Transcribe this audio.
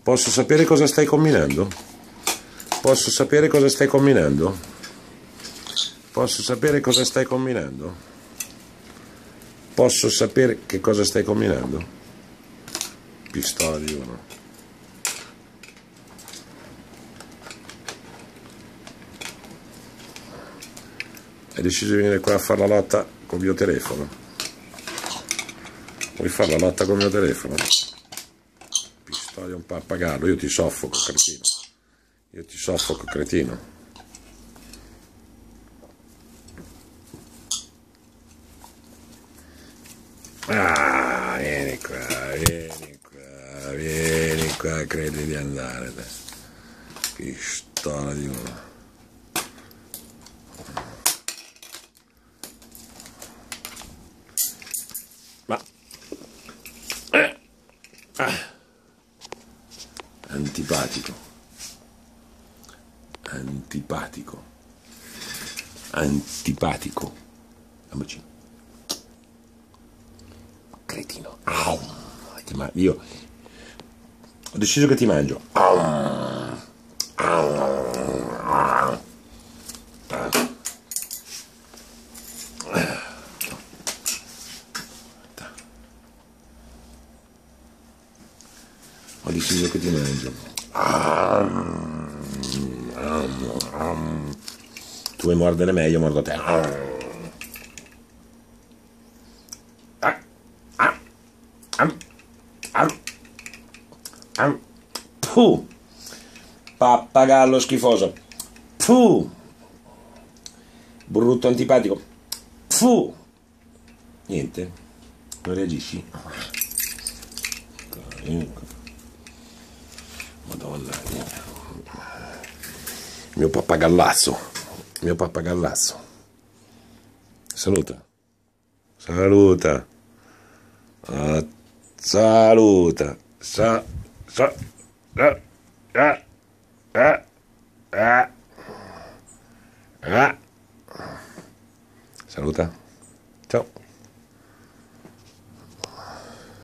Posso sapere cosa stai combinando? Posso sapere cosa stai combinando? Posso sapere cosa stai combinando? Posso sapere che cosa stai combinando? Pistola di uno. Hai deciso di venire qua a fare la lotta col mio telefono? Vuoi fare la lotta col mio telefono? Pistola di un pappagallo, io ti soffoco, cretino. Io ti soffoco, cretino. Ah, vieni qua, vieni qua, vieni qua, credi di andare. Pistola di uno. Ma antipatico, antipatico, antipatico. Amici. Cretino. Io ho deciso che ti mangio. Ho deciso che ti mangio. Tu vuoi mordere me, io mordo te. Puh. Pappagallo schifoso. Puh. Brutto antipatico. Puh. Niente. Non reagisci? Madonna. Il mio pappagallazzo. Il mio pappagallazzo. Saluta. Saluta. Saluta. Saluta. Ciao.